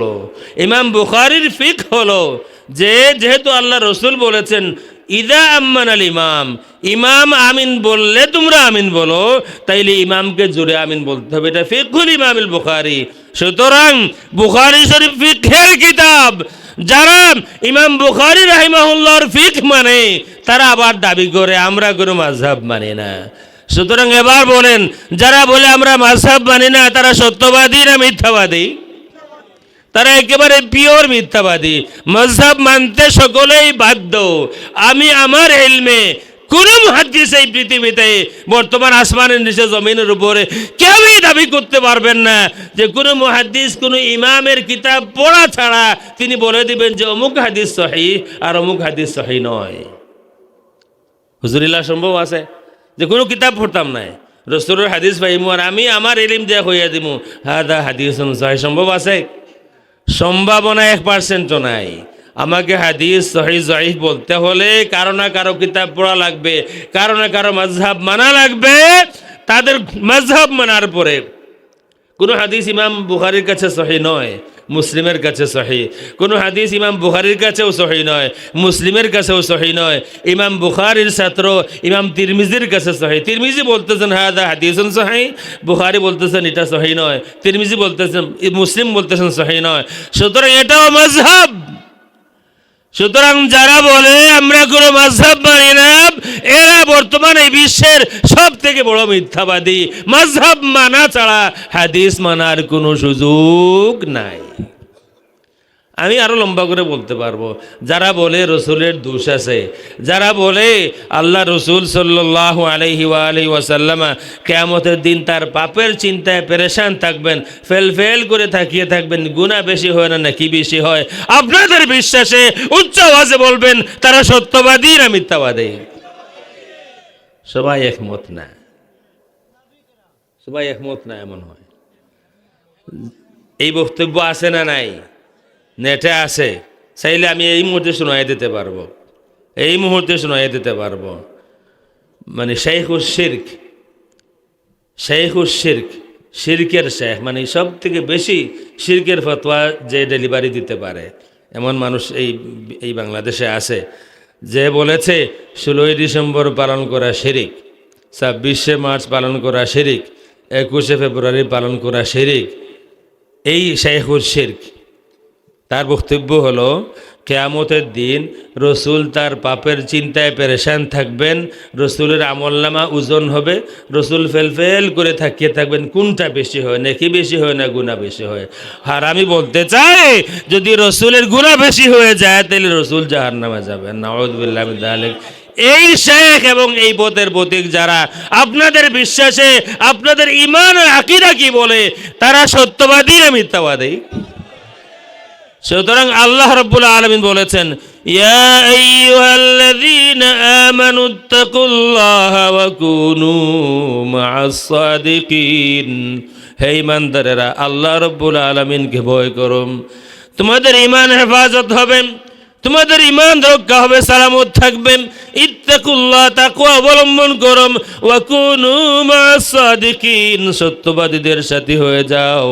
হলো ইমাম বুখারীর ফিকহ হলো যে যেহেতু আল্লাহ রসুল বলেছেন ইদা আম্মান আল ইমাম, ইমাম আমিন বললে তোমরা আমিন বলো, তাইলে ইমামকে জোরে আমিন বলতে হবে। এটা ফিকহুল ইমামিল বুখারী। সুতরাং বুখারী শরীফ ফিকহের কিতাব। যারা ইমাম বুখারী রাহিমাহুল্লাহর ফিকহ মানে তারা আবার দাবি করে আমরা কোনো মাযহাব মানি না। সুতরাং এবার বলেন, যারা বলে আমরা মাযহাব মানি না তারা সত্যবাদী না মিথ্যাবাদী? তারা একেবারে পিওর মিথ্যাবাদী। মাযহাব মানতে সকলেই বাধ্য। আমি আমার ইলমে কোন মুহাদ্দিস এই পৃথিবীতে বর্তমান আসমানের নিচে জমিনের উপরে কেউই দাবি করতে পারবেন না যে কোনো মুহাদ্দিস কোনো ইমামের কিতাব পড়া ছাড়া তিনি বলে দিবেন যে অমুক হাদিস সহিহ আর অমুক হাদিস সহিহ নয়। হুজুরিল্লাহ সম্ভব আছে যে কোনো কিতাব পড়তাম না, রাসূলের হাদিস পাইমু আর আমি আমার ইলম দিয়ে হইয়া দিমু হাদা হাদিসুন সহিহ? সম্ভব আছে? সম্ভাবনা 1% নাই। আমাকে হাদিস সহিহ জয়ীফ বলতে হলে কারো না কারো কিতাব পড়া লাগবে, কারো না কারো মাযহাব মানা লাগবে। তাদের মাযহাব মানার পরে কোনো হাদিস ইমাম বুখারীর কাছে সহিহ নয়, মুসলিমের কাছে সহিহ। কোনো হাদিস ইমাম বুখারীর কাছেও সহিহ নয়, মুসলিমের কাছেও সহিহ নয়। ইমাম বুখারীর ছাত্র ইমাম তিরমিজির কাছে সহিহ। তিরমিজি বলতেছেন হাদা হাদিসুন সহিহ, বুখারী বলতেছেন এটা সহিহ নয়, তিরমিজি বলতেছেন, মুসলিম বলতেছেন সহিহ নয়। সুতরাং এটাও মাযহাব। সুতরাং যারা বলে আমরা কোনো মাযহাব মানি না এরা বর্তমান এই বিশ্বের সব থেকে বড় মিথ্যাবাদী। মাযহাব মানা ছাড়া হাদিস মানার কোনো সুযোগ নাই। আমি আরো লম্বা করে বলতে পারবো। যারা বলে রসুলের দোষ আছে, যারা বলে আল্লাহ রসুল সাল্লাল্লাহু আলাইহি ওয়াসাল্লাম কিয়ামতের দিন তার পাপের চিন্তায় পেরেশান থাকবেন, ফেল করে তাকিয়ে থাকবেন, গুনাহ বেশি হয় না নাকি বেশি হয়, আপনাদের বিশ্বাসে উচ্চ আওয়াজে বলবেন তারা সত্যবাদী না মিথ্যাবাদী? সবাই একমত না, সবাই একমত না এমন হয়। এই বক্তব্য আছে না নাই? নেটে আছে, চাইলে আমি এই মুহূর্তে শোনাই দিতে পারবো, এই মুহূর্তে শোনাই দিতে পারবো। মানে শাইখুশ শিরক, শাইখুশ শিরক, শিরকের শেখ, মানে সব থেকে বেশি শিরকের ফতোয়া যে ডেলিভারি দিতে পারে এমন মানুষ এই বাংলাদেশে আছে, যে বলেছে 16ই ডিসেম্বর পালন করা শিরিক, 26শে মার্চ পালন করা শিরিক, 21শে ফেব্রুয়ারি পালন করা শিরিক। এই শাইখুশ শিরক। তার বক্তব্য হলো কিয়ামতের দিন রসুল তার পাপের চিন্তায় পেরেশান থাকবেন, রসুলের আমলনামা ওজন হবে, রসুল ফেল করে থাকিয়ে থাকবেন কোনটা বেশি হয়, নেকি বেশি হয় না গুনাহ বেশি হয়। আর আমি বলতে চাই যদি রসুলের গুনাহ বেশি হয়ে যায় তাহলে রসুল জাহান্নামে যাবেন, নাউযুবিল্লাহি মিন যালিক। এই শেখ এবং এই পথের প্রতীক যারা আপনাদের বিশ্বাসে আপনাদের ঈমান ও আকীদা কি বলে তারা সত্যবাদী না মিথ্যাবাদী? সুতরাং আল্লাহ রাব্বুল আলামিন বলেছেন ইয়া আইয়ুহাল্লাযীনা আমানুত্তাকুল্লাহা ওয়া কুনু মা'আস সাদিকিন। হে ঈমানদারেরা আল্লাহ রাব্বুল আলামিনকে ভয় করো, তোমাদের ঈমান হেফাজত হবে, তোমাদের ঈমান রক্ষা হবে, সালামত থাকবে। ইত্তাকুল্লাহ, তাকওয়া অবলম্বন করো, ওয়া কুনু মা'আস সাদিকিন, সত্যবাদীদের সাথী হয়ে যাও।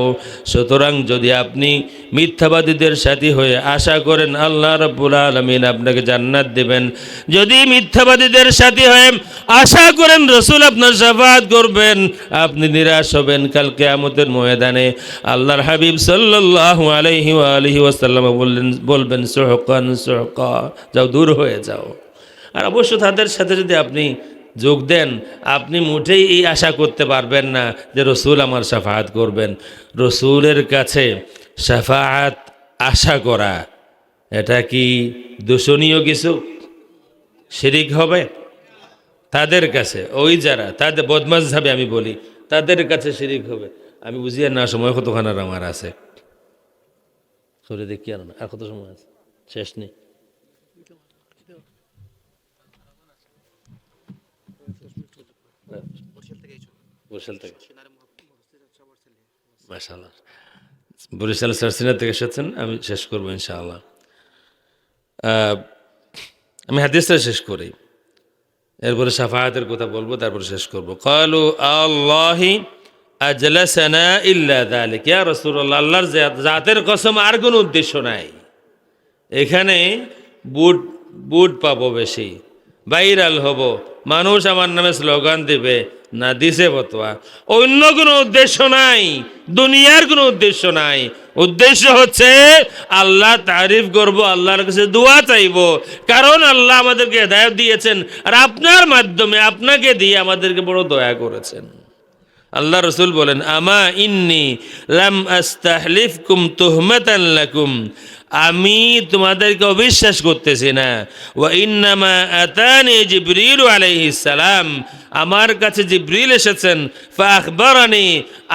সুতরাং যদি আপনি মিথ্যাবাদীদের সাথী হয়ে আশা করেন আল্লাহ রাব্বুল আলামিন আপনাকে জান্নাত দেবেন, যদি মিথ্যাবাদীদের সাথী হয়ে আশা করেন রসুল আপনার শাফাআত করবেন, আপনি নিরাশ হবেন কাল কিয়ামতের ময়দানে। আল্লাহর হাবিব সাল্লাল্লাহু আলাইহি ওয়াসাল্লাম বলবেন সুহকান সুহকা, যাও দূর হয়ে যাও। আর অবশ্য তাদের সাথে যদি আপনি যোগ দেন আপনি মুঠেই এই আশা করতে পারবেন না যে রসুল আমার শাফাআত করবেন। রসুলের কাছে শাফাআত আশা করা এটা কি দূষণীয় কিছু? শিরিক হবে? তাদের কাছে ওই যারা তাদের বদমাযহাবে আমি বলি তাদের কাছে শিরিক হবে। আমি বুঝি না, সময় কতখানি আমার আছে, সরে দেখি আর না, আর কত সময় আছে, শেষ নেই। মাশাআল্লাহ, বরিশাল সার্সিনা থেকে এসেছেন, আমি শেষ করবো ইনশাআল্লাহ। আমি হাদিসটা শেষ করি, এরপরে শাফাআতের কথা বলবো, তারপরে শেষ করবো। ক্বালু আল্লাহি আজলাসানা ইল্লা যালিক, ইয়া রাসূলুল্লাহ, আল্লাহর জাতের কসম আর কোনো উদ্দেশ্য নাই। এখানে বুট বুট পাবো বেশি, ভাইরাল হব, মানুষ আমার নামে স্লোগান দিবে, না দিছে ফতোয়া। অন্য কোনো উদ্দেশ্য নাই, দুনিয়ার কোনো উদ্দেশ্য নাই। উদ্দেশ্য হচ্ছে আল্লাহ তারিফ করব, আল্লাহর কাছে দোয়া চাইব, কারণ আল্লাহ আমাদেরকে হেদায়েত দিয়েছেন আর আপনার মাধ্যমে আপনাকে দিয়ে আমাদেরকে বড় দয়া করেছেন। আল্লাহ রসুল বলেন, আমা ইন্নি লাম আস্তাহলিফকুম তুহমাতান লাকুম, আমি তোমাদেরকে অবিশ্বাস করতেছি না। ওয়া ইন্নামা আতানি জিবরিল আলাইহিস সালাম, আমার কাছে জিবরিল এসেছেন, ফাখবারানি,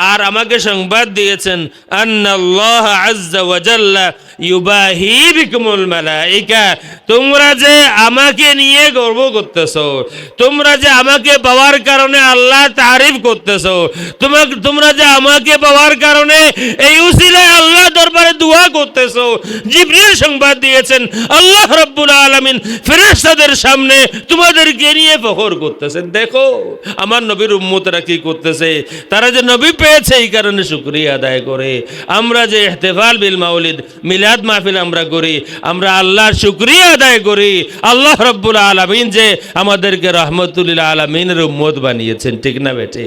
আর আমাকে সংবাদ দিয়েছেন, আন্নাল্লাহ আযজা ওয়া জাল্লা ইউবাহি বিকুমুল মালাইকা, তোমরা যে আমাকে নিয়ে গর্ব করতেছো, তোমরা যে আমাকে পাওয়ার কারণে আল্লাহ তারিফ করতেছো, তোমরা যে আমাকে পাওয়ার কারণে এই উসিলায় আল্লাহ দরবারে দোয়া করতেছো, জিবরিল সংবাদ দিয়েছেন আল্লাহ রাব্বুল আলামিন ফেরেশতাদের সামনে তোমাদেরকে নিয়ে ফখর করতেছেন। দেখো আমার নবীর উম্মতরা কি করতেছে, তারা যে নবী পেয়েছে এই কারণে শুকরিয়া আদায় করে। আমরা যে ইহতিফাল বিল মাউলিদ, মিলাদ মাহফিল আমরা করি, আমরা আল্লাহর শুকরিয়া আদায় করি, আল্লাহ রাব্বুল আলামিন যে আমাদেরকে রাহমাতুল লিল আলামিনের উম্মত বানিয়েছেন, ঠিক না বেটে?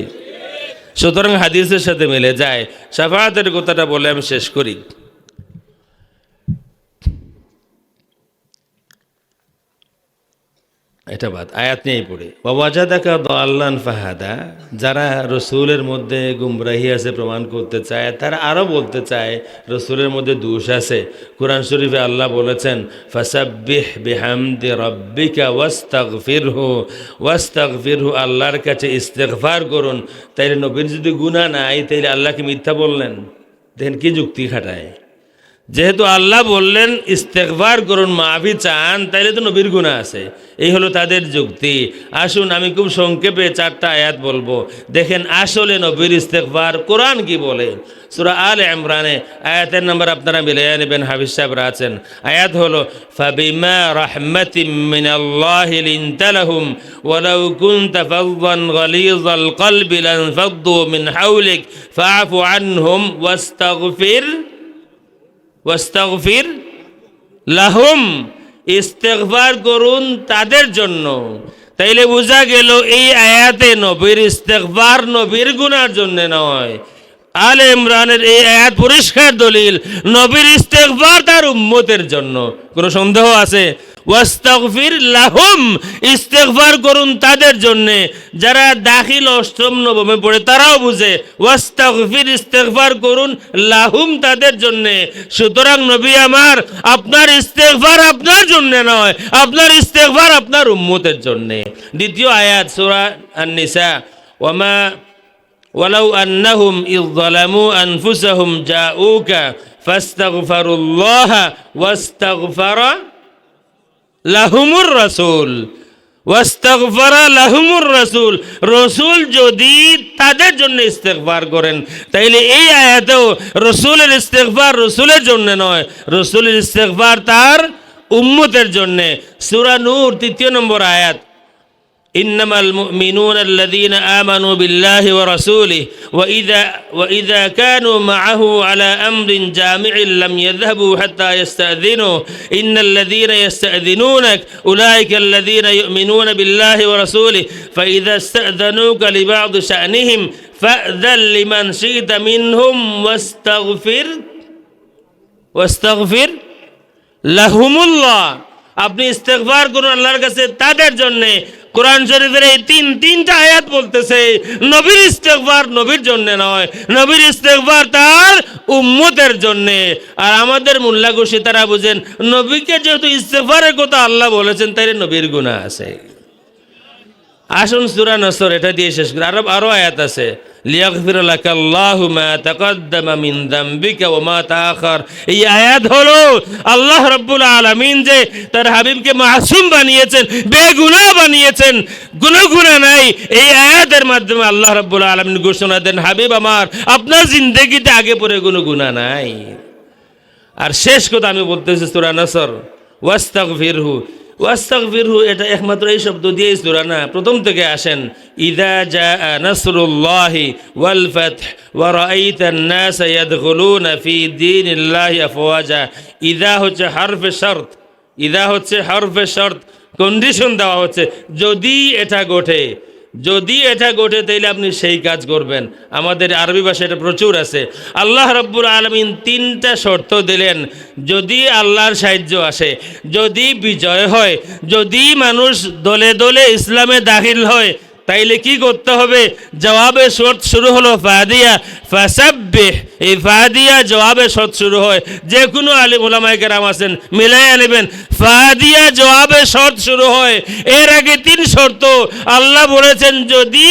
সুতরাং হাদিসের সাথে মিলে যায়। শাফাআতের কথাটা বলে আমি শেষ করি। এটা বাদ, আয়াত নিয়েই পড়ে, ওয়াজাদাকা দাল্লান ফাহাদা, যারা রসুলের মধ্যে গুমরাহি আছে প্রমাণ করতে চায়, তারা আরও বলতে চায় রসুলের মধ্যে দোষ আছে। কুরআন শরীফে আল্লাহ বলেছেন, ফাসাব্বিহ বিহামদি রাব্বিকা ওয়াস্তাগফিরহু, ওয়াস্তাগফিরহু, আল্লাহর কাছে ইস্তেগফার করুন। তাইলে নবীর যদি গুনাহ নাই, তাইলে আল্লাহকে মিথ্যা বললেন? দেখেন কি যুক্তি খাটায়। যেহেতু আল্লাহ বললেন ইস্তেগফার করুন, মাফি চান, তাইলে তো নবীর গুনাহ আছে, এই হলো তাদের যুক্তি। আসুন আমি খুব সংক্ষেপে 4টা আয়াত বলবো, দেখেন আসলে নবীর ইস্তেগফার কোরআন কি বলে। সূরা আলে ইমরানে আয়াতের নাম্বার আপনারা মিলিয়ে নেবেন, হাফিজ সাহেবরা আছেন। আয়াত হলো, ফাবিমা রাহমাতিম মিনাল্লাহি লিনতা লাহুম ওয়ালাউ কুনতা ফাযযান গালিযাল কলবি লানফাদ্দু মিন হাওলিক ফাআফু আনহুম ওয়াস্তাগফির লাহুম, ইস্তেগফার করুন তাদের জন্য। তাইলে বোঝা গেল এই আয়াতে নবীর ইস্তেগফার নবীর গুনার জন্য নয়। আলে ইমরানের এই আয়াত পরিষ্কার দলিল, নবীর ইস্তেগফার তার উম্মতের জন্য। কোনো সন্দেহ আছে? ওয়াস্তাগফির লাহুম, ইস্তেগফার করুন তাদের জন্য। যারা দাখিল অষ্টম নবমে পড়ে তারাও বুঝে, ওয়াস্তাগফির, ইস্তেগফার করুন লাহুম, তাদের জন্য। সুতরাং নবী আমার, আপনার ইস্তেগফার আপনার জন্য নয়, আপনার ইস্তেগফার আপনার উম্মতের জন্য। দ্বিতীয় আয়াত সূরা আন-নিসা, ওয়ালাউ আন্নাহুম ইয যালামু আনফুসাহুম জাউকা ফাস্তাগফিরুল্লাহা ওয়াস্তাগফারা লাহুমুর রাসূল, ওয়াস্তাগফারা লাহুমুর রাসূল, রাসূল যদি তাদের জন্য ইস্তেগফার করেন, তাইলে এই আয়াতেও রাসূলের ইস্তেগফার রাসূলের জন্য নয়, রাসূলের ইস্তেগফার তার উম্মতের জন্য। সূরা নূর 3 নম্বর আয়াত, ইন্নামাল মুমিনুনা আল্লাযীনা আমানু বিল্লাহি ওয়া রাসূলিহি ওয়া ইযা কানু মা'আহু আলা আমরিন জামি'in লাম ইয়াযহাবু হাত্তা ইস্তা'যিনু ইন্নাল্লাযীনা ইস্তা'যিনুনাক উলাইকা আল্লাযীনা ইউমিনুনা বিল্লাহি ওয়া রাসূলিহি ফাইযা ইস্তা'যানুকা লিবা'দি শা'নিহিম ফা'যান লিমান শি'তা মিনহুম ওয়াস্তাগফির লাহুমুল্লাহ, আপনি ইস্তেগফার করুন আল্লাহর কাছে তাদের জন্য। কোরআন শরীফের এই তিনটা আয়াত বলতেছে নবীর ইস্তেগফার নবীর জন্য নয়, নবীর ইস্তেগফার তার উম্মতের জন্য। আর আমাদের মোল্লা গোশি তারা বুঝেন, নবীকে যেহেতু ইস্তেগফারের কথা আল্লাহ বলেছেন, তাইলে নবীর গুনাহ আছে। আসুন সূরা নসর এটা দিয়ে শেষ করি। আরো আয়াত আছে, লিয়াগফির লাকাল্লাহু মা তাকাদ্দামা মিন যামবিকা ওয়া মা তাআখার। এই আয়াত হলো আল্লাহ রাব্বুল আলামিন যে তার হাবিবকে মাসুম বানিয়েছেন, বেগুনাহ বানিয়েছেন, গুনাহ নাই। এই আয়াতের মাধ্যমে আল্লাহ রাব্বুল আলামিন ঘোষণা দেন, হাবিব আমার, আপনার জিন্দেগিতে আগে পরে কোনো গুনাহ নাই। আর শেষ কথা আমি বলতেছি সূরা নসর, ওয়াস্তাগফিরহু, ওয়াস্তাগফিরহু এটা একমাত্র এই শব্দ দিয়েই সূরা না, প্রথম থেকে আসেন। ইযা জাআ নাসরুল্লাহি ওয়াল ফাতহ ওয়া রাআইতান নাসা ইয়াদখুলুনা ফি দীনিল্লাহি আফওয়াজা। ইযা হচ্ছে হরফে শর্ত, ইযা হচ্ছে হরফে শর্ত, কন্ডিশন দেওয়া হচ্ছে যদি এটা ঘটে, যদি এটা ঘটে তাইলে আপনি সেই কাজ করবেন। আমাদের আরবি ভাষায় এটা প্রচুর আছে। আল্লাহ রাব্বুল আলামিন তিনটা শর্ত দিলেন, যদি আল্লাহর সাহায্য আসে, যদি বিজয় হয়, যদি মানুষ দলে দলে ইসলামে দাখিল হয়, তাইলে কি করতে হবে? জবাবে শর্ত শুরু হলো ফাদিয়া ফাসাব্বিহ। এই ফাদিয়া জবাবে শর্ত শুরু হয়। যে কোনো আলিম উলামায়ে কেরাম আছেন, মিলাইয়া নেবেন। ফাদিয়া জবাবে শর্ত শুরু হয়। এর আগে তিন শর্ত আল্লাহ বলেছেন, যদি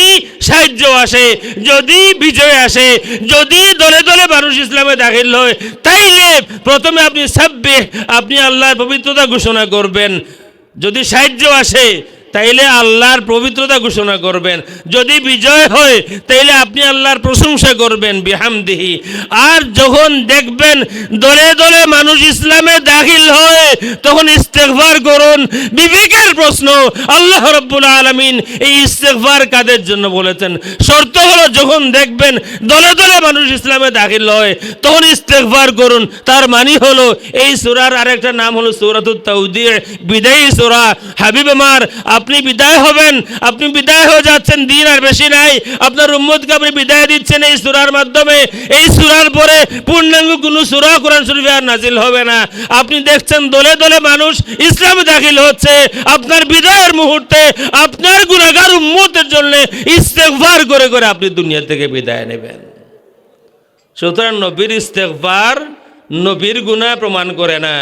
সাহায্য আসে, যদি বিজয় আসে, যদি দলে দলে মানুষ ইসলামে দাখিল হয়, তাইলে প্রথমে আপনি সাব্বিহ, আপনি আল্লাহর পবিত্রতা ঘোষণা করবেন। যদি সাহায্য আসে তাইলে আল্লাহর পবিত্রতা ঘোষণা করবেন। যদি বিজয় হয় তাইলে আপনি আল্লাহর প্রশংসা করবেন বিহামদিহি। আর যখন দেখবেন দলে দলে মানুষ ইসলামে দাখিল হয়, তখন ইস্তেগফার করুন। বিবেকের প্রশ্ন, আল্লাহ রাব্বুল আলামিন এই ইস্তেগফার কাদের জন্য বলেছেন? শর্ত হলো যখন দেখবেন দলে দলে মানুষ ইসলামে দাখিল হয়, তখন ইস্তেগফার করুন। তার মানে হলো এই সূরার আরেকটা নাম হলো সূরাতুত তাওদীহ, বিদায়ী সূরা। হাবিব আমার, আপনি বিদায় হবেন, আপনি বিদায় হয়ে যাচ্ছেন, দিন আর বেশি নাই। আপনার উম্মতকে আপনি বিদায় দিচ্ছেন এই সূরার মাধ্যমে। এই সূরার পরে পূর্ণাঙ্গ কোনো সূরা কোরআন শরীফে আর নাজিল হবে না। আপনি দেখছেন দলে দলে মানুষ ইসলামে দাখিল হচ্ছে, আপনার বিদায়ের মুহূর্তে আপনার গুনাহগার উম্মতের জন্য ইস্তেগফার করে করে আপনি দুনিয়া থেকে বিদায় নেবেন। সুতরাং নবীর ইস্তেগফার নবীর গুনাহ প্রমাণ করে না,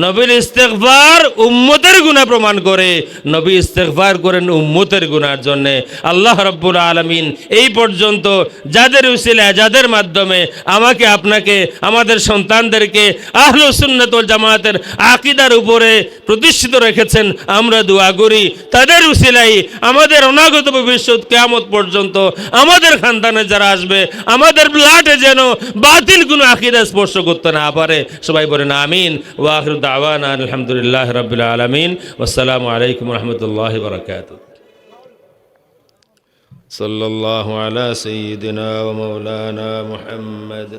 নবীর ইস্তেগফার উম্মতের গুনাহ প্রমাণ করে। নবী ইস্তেগফার করেন উম্মতের গুনার জন্য। আল্লাহ রাব্বুল আলামিন এই পর্যন্ত যাদের উসিলায়, যাদের মাধ্যমে আমাকে, আপনাকে, আমাদের সন্তানদেরকে আহলুস সুন্নাত ওয়াল জামাতের আকীদার উপরে প্রতিষ্ঠিত রেখেছেন, আমরা দোয়া করি তাদের উসিলায় আমাদের অনাগত ভবিষ্যৎ কিয়ামত পর্যন্ত আমাদের খানদানে যারা আসবে, আমাদের ব্লাডে যেন বাতিল কোনো আকীদা স্পর্শ করতে না পারে। সবাই বলেন আমিন। ওয়া আখিরু দাওয়ানা আলহামদুলিল্লাহি রাব্বিল আলামিন। ওয়াসসালামু আলাইকুম ওয়া রাহমাতুল্লাহি ওয়া বারাকাতুহু। সাল্লাল্লাহু আলা সাইয়্যিদিনা ওয়া মাওলানা মুহাম্মদ।